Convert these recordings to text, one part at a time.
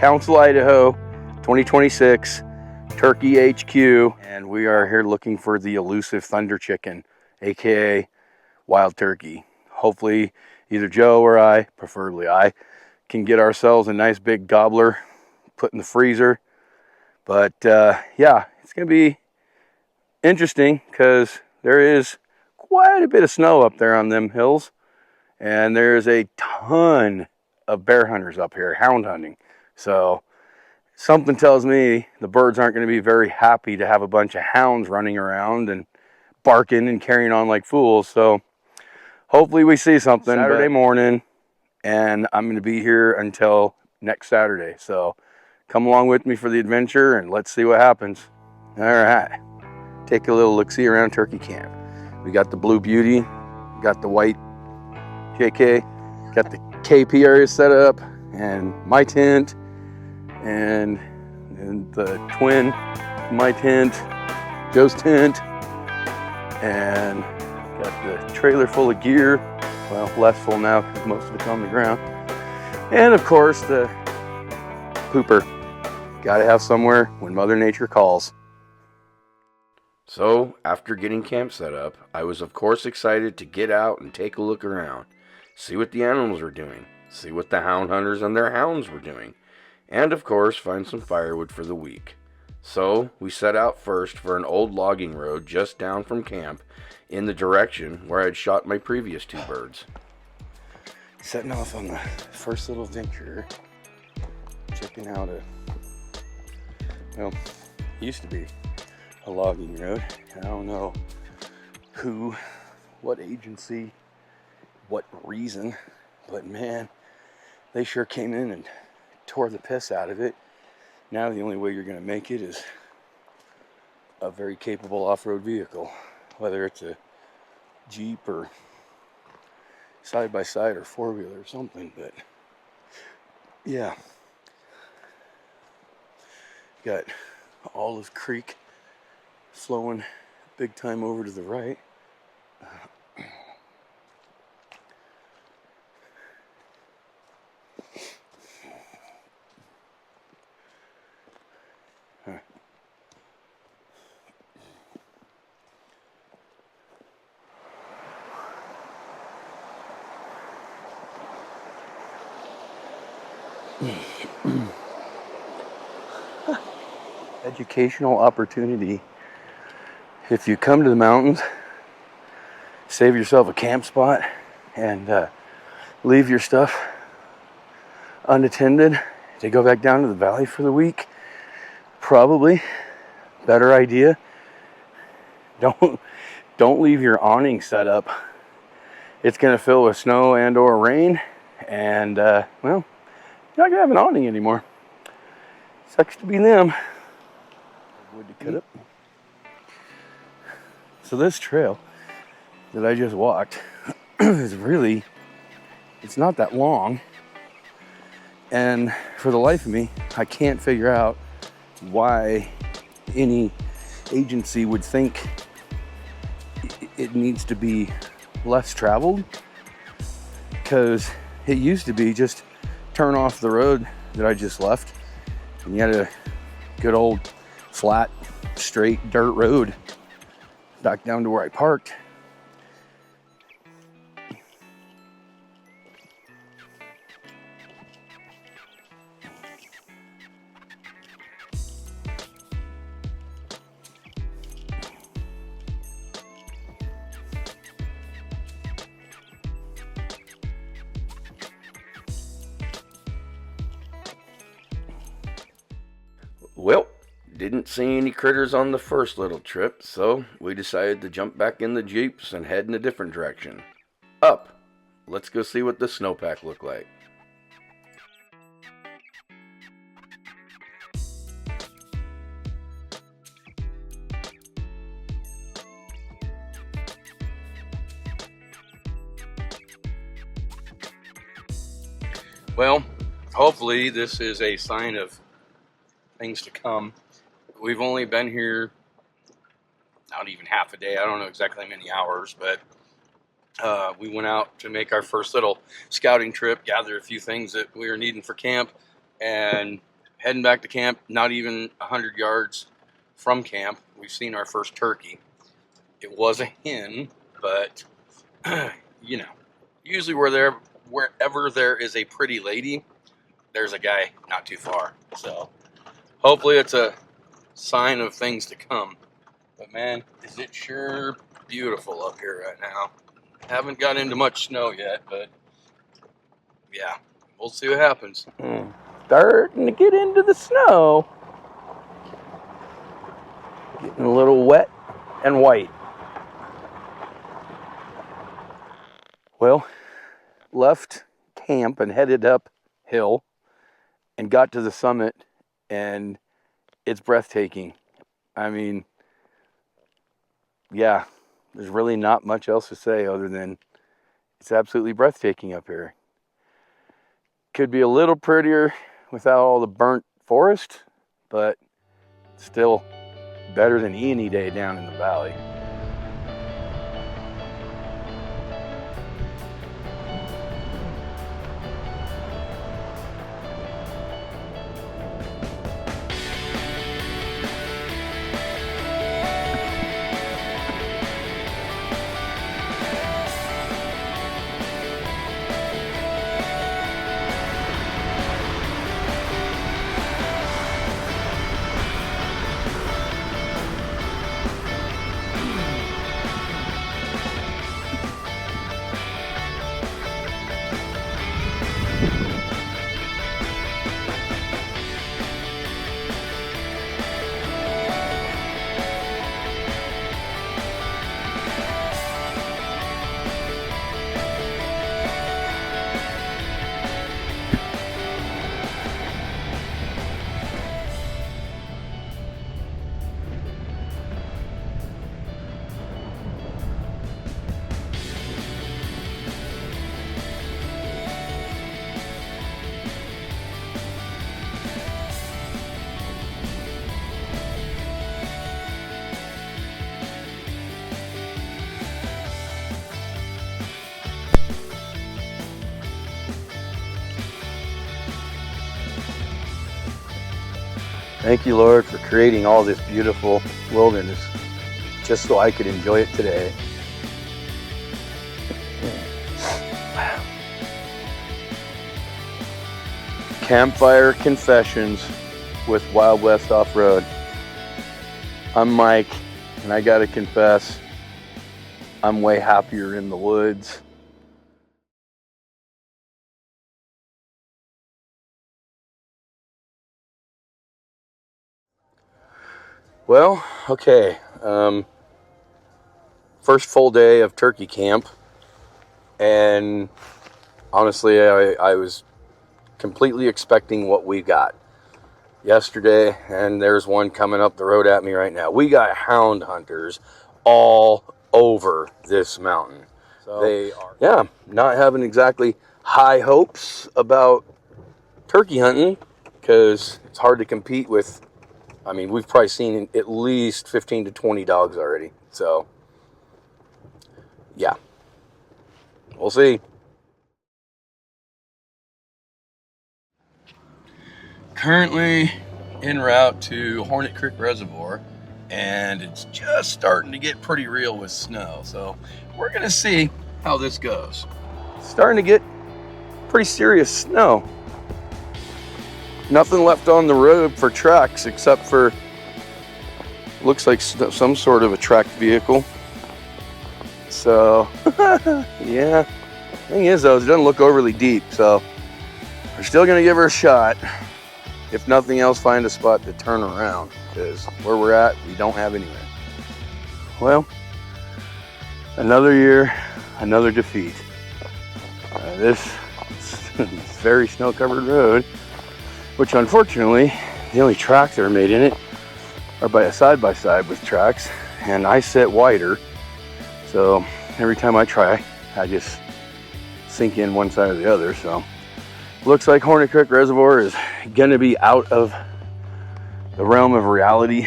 Council, Idaho, 2026, Turkey HQ, and we are here looking for the elusive thunder chicken, aka wild turkey. Hopefully either Joe or I, preferably I, can get ourselves a nice big gobbler, put in the freezer. But yeah, it's gonna be interesting because there is quite a bit of snow up there on them hills, and there's a ton of bear hunters up here, hound hunting. So something tells me the Byrds aren't going to be very happy to have a bunch of hounds running around and barking and carrying on like fools. So hopefully we see something Saturday morning, and I'm going to be here until next Saturday. So come along with me for the adventure and let's see what happens. All right, take a little look-see around turkey camp. We got the Blue Beauty, got the white JK, got the KP area set up, and my tent, and the twin, my tent, Joe's tent, and got the trailer full of gear. Well, less full now because most of it's on the ground. And of course the pooper. Gotta have somewhere when Mother Nature calls. So, after getting camp set up, I was of course excited to get out and take a look around, see what the animals were doing, see what the hound hunters and their hounds were doing, and of course find some firewood for the week. So, we set out first for an old logging road just down from camp in the direction where I'd shot my previous two birds. Setting off on the first little venture, checking out well, used to be a logging road. I don't know who, what agency, what reason, but man, they sure came in and tore the piss out of it. Now the only way you're going to make it is a very capable off-road vehicle, whether it's a Jeep or side-by-side or four-wheeler or something. But yeah, got Olive Creek flowing big time over to the right. Educational opportunity. If you come to the mountains, save yourself a camp spot and leave your stuff unattended to go back down to the valley for the week. Probably better idea. Don't leave your awning set up. It's gonna fill with snow and or rain, and well, you're not gonna have an awning anymore. Sucks to be them. Wood to cut up. So this trail that I just walked is really, it's not that long, and for the life of me, I can't figure out why any agency would think it needs to be less traveled, because it used to be just turn off the road that I just left and you had a good old flat straight dirt road back down to where I parked. Well, didn't see any critters on the first little trip, so we decided to jump back in the Jeeps and head in a different direction. Up! Let's go see what the snowpack looked like. Well, hopefully this is a sign of things to come. We've only been here not even half a day. I don't know exactly how many hours, but we went out to make our first little scouting trip, gather a few things that we were needing for camp, and heading back to camp, not even 100 yards from camp. We've seen our first turkey. It was a hen, but you know, usually wherever there is a pretty lady, there's a guy not too far. So hopefully it's a sign of things to come. But man, is it sure beautiful up here right now. Haven't got into much snow yet, but yeah, we'll see what happens. Starting to get into the snow. Getting a little wet and white. Well, left camp and headed uphill and got to the summit, and it's breathtaking. I mean, yeah, there's really not much else to say other than it's absolutely breathtaking up here. Could be a little prettier without all the burnt forest, but still better than any day down in the valley. Thank you, Lord, for creating all this beautiful wilderness just so I could enjoy it today. Campfire Confessions with Wild West Off-Road. I'm Mike, and I gotta confess, I'm way happier in the woods. Well, okay. First full day of turkey camp, and honestly, I was completely expecting what we got yesterday, and there's one coming up the road at me right now. We got hound hunters all over this mountain. So they are, yeah, not having exactly high hopes about turkey hunting because it's hard to compete with. I mean, we've probably seen at least 15 to 20 dogs already. So, yeah, we'll see. Currently en route to Hornet Creek Reservoir, and it's just starting to get pretty real with snow. So, we're going to see how this goes. Starting to get pretty serious snow. Nothing left on the road for tracks except for, looks like some sort of a tracked vehicle. So, yeah. Thing is though, it doesn't look overly deep, so we're still gonna give her a shot. If nothing else, find a spot to turn around, because where we're at, we don't have anywhere. Well, another year, another defeat. This very snow-covered road, which unfortunately, the only tracks that are made in it are by a side-by-side with tracks, and I sit wider, so every time I try, I just sink in one side or the other. So looks like Hornet Creek Reservoir is gonna be out of the realm of reality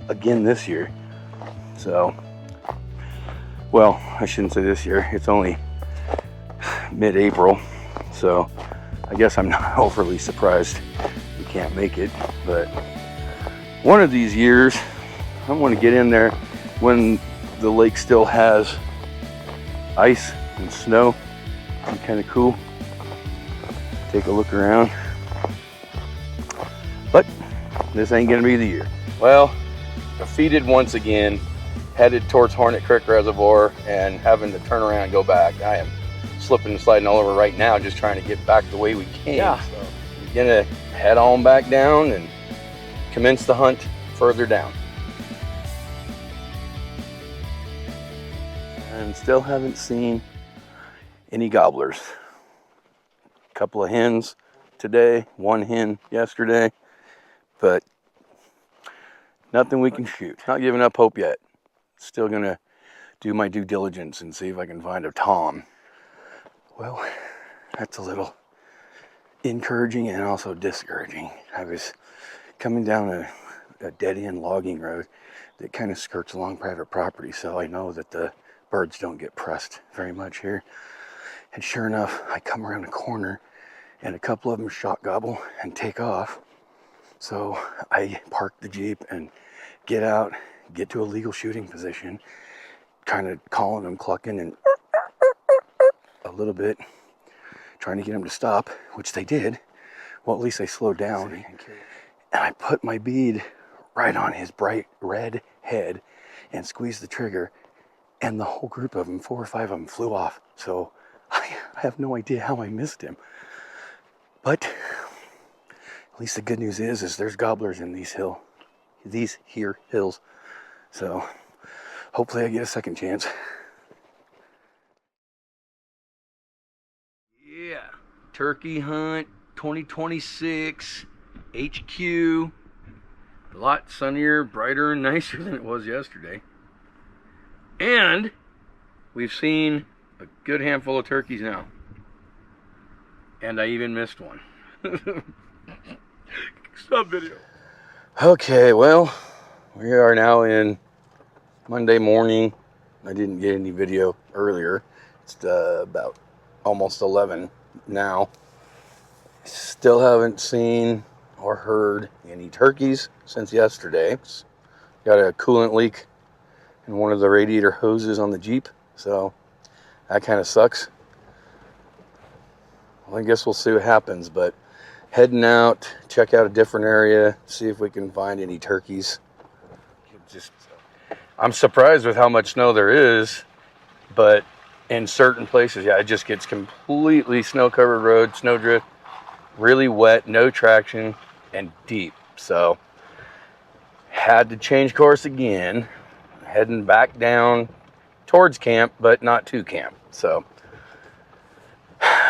again this year. So, well, I shouldn't say this year, it's only mid-April, so I guess I'm not overly surprised can't make it, but one of these years I want to get in there when the lake still has ice and snow. It'd be kind of cool. Take a look around. But this ain't gonna be the year. Well, defeated once again, headed towards Hornet Creek Reservoir and having to turn around and go back. I am slipping and sliding all over right now, just trying to get back the way we came. Yeah. So we're gonna head on back down and commence the hunt further down. And still haven't seen any gobblers. A couple of hens today, one hen yesterday, but nothing we can shoot. Not giving up hope yet. Still gonna do my due diligence and see if I can find a tom. Well, that's a little encouraging and also discouraging. I was coming down a dead-end logging road that kind of skirts along private property, so I know that the birds don't get pressed very much here. And sure enough, I come around a corner and a couple of them shot gobble and take off. So I park the Jeep and get out, get to a legal shooting position, kind of calling them, clucking and a little bit, trying to get them to stop, which they did. Well, at least they slowed down. And I put my bead right on his bright red head and squeezed the trigger, and the whole group of them, 4 or 5 of them, flew off. So I have no idea how I missed him. But at least the good news is there's gobblers in these here hills. So hopefully I get a second chance. Yeah, turkey hunt 2026 HQ. A lot sunnier, brighter, and nicer than it was yesterday. And we've seen a good handful of turkeys now. And I even missed one. Stop video. Okay, well, we are now in Monday morning. I didn't get any video earlier. It's about almost 11 now. Still haven't seen or heard any turkeys since yesterday. Got a coolant leak in one of the radiator hoses on the Jeep, so that kind of sucks. Well, I guess we'll see what happens, but heading out, check out a different area, see if we can find any turkeys. I'm surprised with how much snow there is, but in certain places, yeah, it just gets completely snow-covered road, snowdrift, really wet, no traction, and deep. So, had to change course again, heading back down towards camp, but not to camp. So,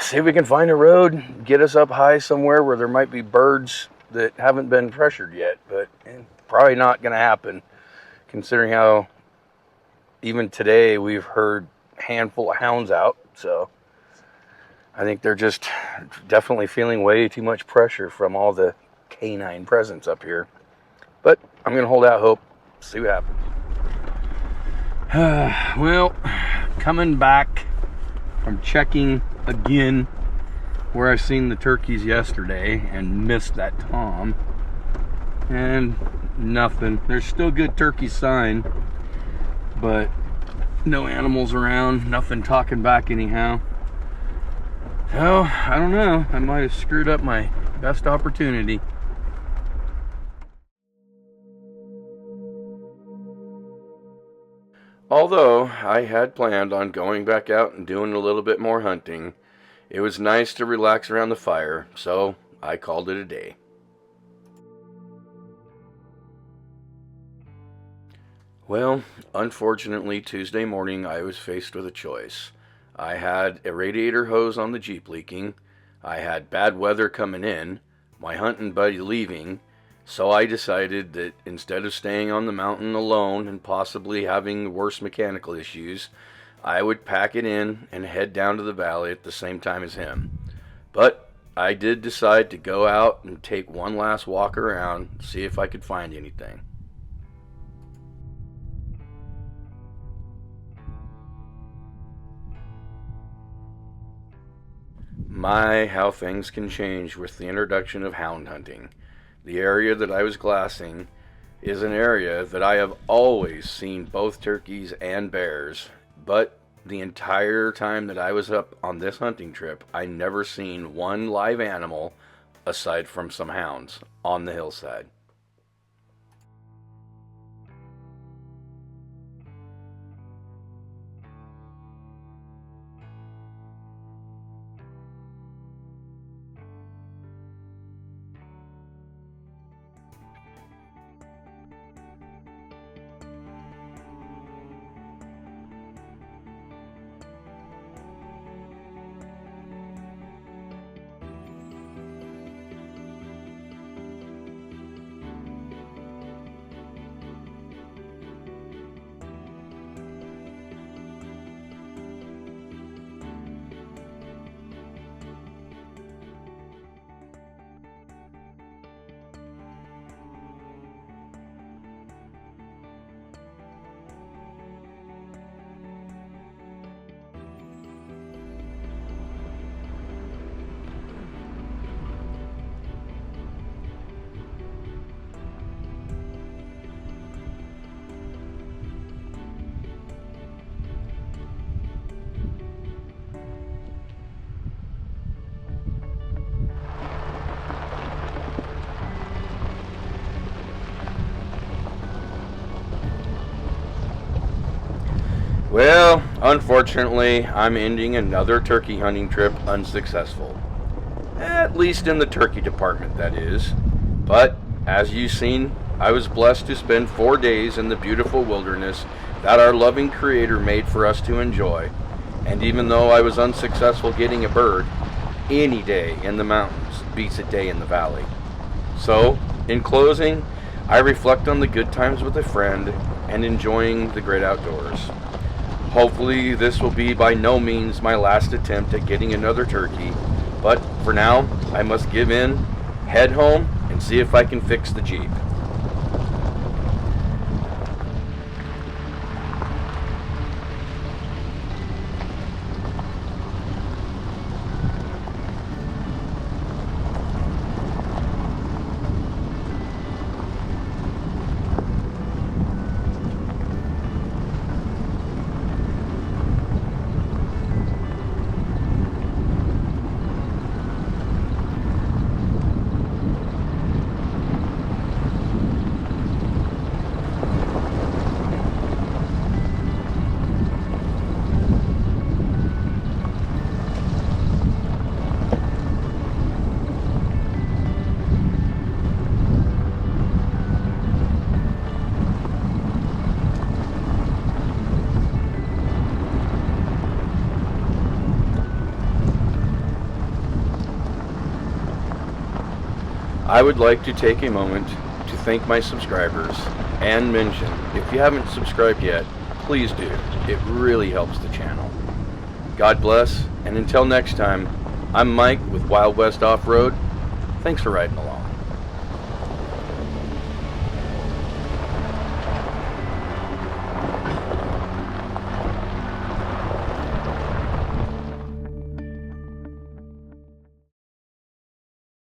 see if we can find a road, get us up high somewhere where there might be birds that haven't been pressured yet, but probably not going to happen, considering how even today we've heard a handful of hounds out. So I think they're just definitely feeling way too much pressure from all the canine presence up here. But I'm going to hold out hope, see what happens. Well, coming back from checking again where I seen the turkeys yesterday and missed that tom, and nothing. There's still good turkey sign, but no animals around, nothing talking back anyhow. So I don't know, I might have screwed up my best opportunity. Although I had planned on going back out and doing a little bit more hunting, it was nice to relax around the fire, so I called it a day. Well, unfortunately, Tuesday morning I was faced with a choice. I had a radiator hose on the Jeep leaking, I had bad weather coming in, my hunting buddy leaving, so I decided that instead of staying on the mountain alone and possibly having worse mechanical issues, I would pack it in and head down to the valley at the same time as him. But I did decide to go out and take one last walk around, see if I could find anything. My, how things can change with the introduction of hound hunting. The area that I was glassing is an area that I have always seen both turkeys and bears, but the entire time that I was up on this hunting trip, I never seen one live animal aside from some hounds on the hillside. Well, unfortunately, I'm ending another turkey hunting trip unsuccessful. At least in the turkey department, that is. But, as you've seen, I was blessed to spend 4 days in the beautiful wilderness that our loving Creator made for us to enjoy. And even though I was unsuccessful getting a bird, any day in the mountains beats a day in the valley. So, in closing, I reflect on the good times with a friend and enjoying the great outdoors. Hopefully this will be by no means my last attempt at getting another turkey, but for now I must give in, head home, and see if I can fix the Jeep. I would like to take a moment to thank my subscribers and mention, if you haven't subscribed yet, please do. It really helps the channel. God bless, and until next time, I'm Mike with Wild West Off-Road. Thanks for riding along.